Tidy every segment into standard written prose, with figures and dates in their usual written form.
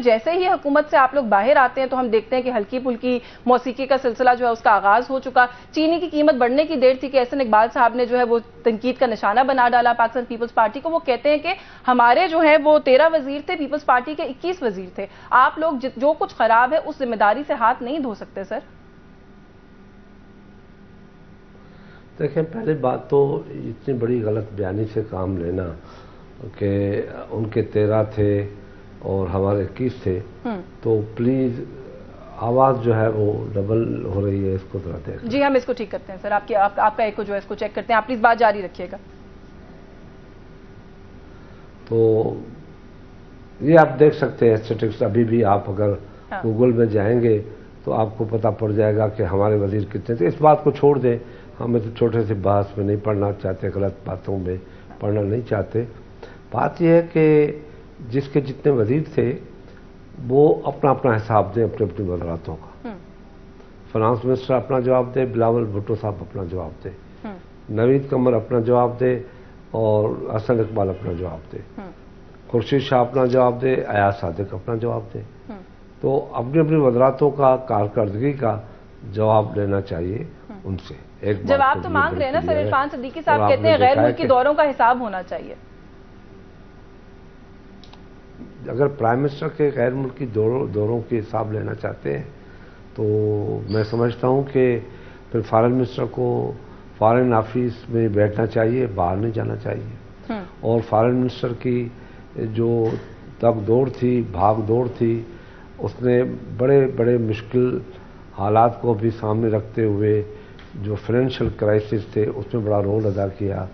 جیسے ہی حکومت سے آپ لوگ باہر آتے ہیں تو ہم دیکھتے ہیں کہ ہلکی پھلکی موسیقی کا سلسلہ جو ہے اس کا آغاز ہو چکا. چینی کی قیمت بڑھنے کی دیر تھی کہ احسن اقبال صاحب نے جو ہے وہ تنقید کا نشانہ بنا ڈالا پاکستان پیپلز پارٹی کو. وہ کہتے ہیں کہ ہمارے جو ہے وہ 13 وزیر تھے, پیپلز پارٹی کے 21 وزیر تھے, آپ لوگ جو کچھ خراب ہے اس ذمہ داری سے ہاتھ نہیں دھو سکتے سر. دیکھیں, پہلی بات تو اتنی بڑی غلط بیانی سے کام لینا کہ ان کے 13 تھے اور ہمارے 21 تھے, تو پلیز آواز جو ہے وہ ڈبل ہو رہی ہے, اس کو ذرا دیکھیں. جی ہم اس کو ٹھیک کرتے ہیں سر, آپ کا ایکو جو ہے اس کو چیک کرتے ہیں, آپ پلیز بات جاری رکھیے گا. تو یہ آپ دیکھ سکتے ہیں اسٹیٹکس, ابھی بھی آپ اگر گوگل میں جائیں گے تو آپ کو پتہ پڑ جائے گا کہ ہمارے وزیر کتنے تھے. اس بات کو چھوڑ دیں, ہمیں تو چھوٹے سے بحث میں نہیں پڑھنا چاہتے, غلط باتوں میں پڑھنا نہیں چاہتے. بات یہ ہے کہ جس کے جتنے وزیر تھے وہ اپنا اپنا حساب دیں اپنے اپنی وزارتوں کا. فنانس منسٹر اپنا جواب دے, بلاول بھٹو صاحب اپنا جواب دے, نوید قمر اپنا جواب دے, اور احسن اقبال اپنا جواب دے, خورشید شاہ اپنا جواب دے, ایاز صادق اپنا جواب دے. تو اپنی اپنی وزارتوں کا کارکردگی کا جواب لینا چاہیے ان سے. جواب تو مانگ رہے ہیں نا سر, عرفان صدیقی صاحب کہتے ہیں غیر ملکی دوروں کا حساب ہونا چاہیے. اگر پرائم منسٹر کے غیر ملکی دوروں کے حساب لینا چاہتے ہیں تو میں سمجھتا ہوں کہ پھر فارن منسٹر کو فارن آفس میں بیٹھنا چاہیے, باہر نہیں جانا چاہیے. اور فارن منسٹر کی جو تگ دوڑ تھی, بھاگ دوڑ تھی, اس نے بڑے بڑے مشکل حالات کو بھی سامنے رکھتے ہوئے جو فائنینشیل کرائسس تھے اس میں بڑا رول ادا کیا.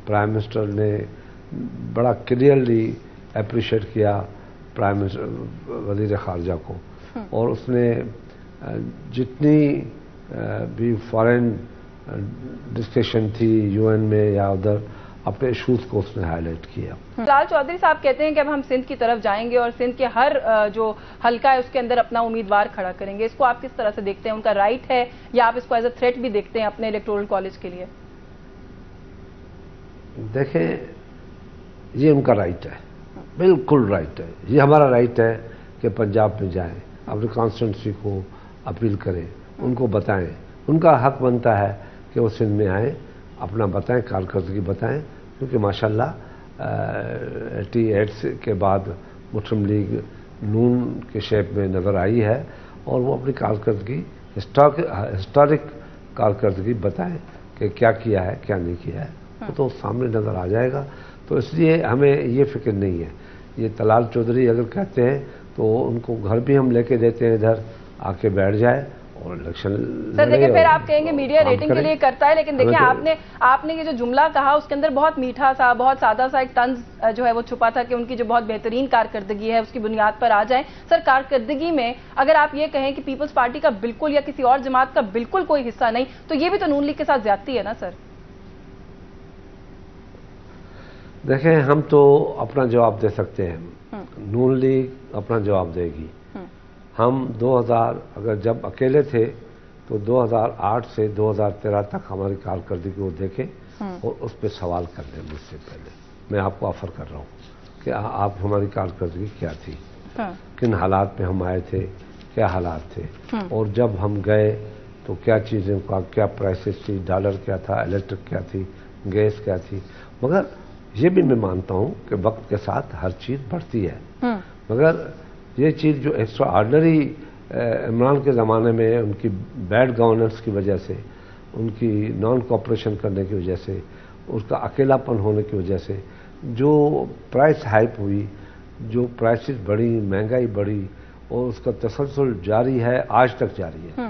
پرائم منسٹر نے بڑا کلیئرلی اپریشیٹ کیا پرائم منسٹر وزیر خارجہ کو, اور اس نے جتنی بھی فارن ڈسکشن تھی یو این میں یا ادھر اپنے ایشوز کو اس نے ہائی لائٹ کیا. لال چودھری صاحب کہتے ہیں کہ اب ہم سندھ کی طرف جائیں گے اور سندھ کے ہر جو حلقہ ہے اس کے اندر اپنا امیدوار کھڑا کریں گے. اس کو آپ کس طرح سے دیکھتے ہیں, ان کا رائٹ ہے یا آپ اس کو ایز اے تھریٹ بھی دیکھتے ہیں اپنے الیکٹورل کالج کے لیے؟ دیکھیں, یہ ان کا رائٹ ہے, بالکل رائٹ ہے. یہ ہمارا رائٹ ہے کہ پنجاب میں جائیں, اپنی کانسٹیٹوئنسی کو اپیل کریں, ان کو بتائیں. ان کا حق بنتا ہے کہ وہ سندھ میں آئیں, اپنا بتائیں, کارکردگی بتائیں, کیونکہ ماشاءاللہ 88 کے بعد مسلم لیگ نون کے شیپ میں نظر آئی ہے, اور وہ اپنی کارکردگی ہسٹورک کارکردگی بتائیں کہ کیا کیا ہے کیا نہیں کیا ہے, وہ تو سامنے نظر آ جائے گا. تو اس لیے ہمیں یہ فکر نہیں ہے. یہ طلال چودھری اگر کہتے ہیں تو ان کو گھر بھی ہم لے کے دیتے ہیں, ادھر آ کے بیٹھ جائے اور الیکشن. سر دیکھیں, پھر آپ کہیں گے میڈیا ریٹنگ کے لیے کرتا ہے, لیکن دیکھیں آپ نے یہ جو جملہ کہا اس کے اندر بہت میٹھا سا, بہت سادہ سا ایک طنز جو ہے وہ چھپا تھا کہ ان کی جو بہت بہترین کارکردگی ہے اس کی بنیاد پر آ جائیں. سر کارکردگی میں اگر آپ یہ کہیں کہ پیپلز پارٹی کا بالکل یا کسی اور جماعت کا بالکل کوئی حصہ نہیں, تو یہ بھی تو نون لیگ کے ساتھ زیادتی ہے نا سر. دیکھیں, ہم تو اپنا جواب دے سکتے ہیں, نون لیگ اپنا جواب دے گی. ہم 2000 اگر جب اکیلے تھے تو 2008 سے 2013 تک ہماری کارکردگی کو دیکھیں اور اس پہ سوال کر لیں مجھ سے پہلے. میں آپ کو آفر کر رہا ہوں کہ آپ ہماری کارکردگی کیا تھی, کن حالات میں ہم آئے تھے, کیا حالات تھے, اور جب ہم گئے تو کیا چیزیں کا کیا پرائسز تھی, ڈالر کیا تھا, الیکٹرک کیا تھی, گیس کیا تھی. مگر یہ بھی میں مانتا ہوں کہ وقت کے ساتھ ہر چیز بڑھتی ہے, مگر یہ چیز جو ایکسٹرا آرڈنری عمران کے زمانے میں ان کی بیڈ گورننس کی وجہ سے, ان کی نان کوآپریشن کرنے کی وجہ سے, اس کا اکیلا پن ہونے کی وجہ سے جو پرائس ہائپ ہوئی, جو پرائسز بڑھی, مہنگائی بڑھی, اور اس کا تسلسل جاری ہے, آج تک جاری ہے.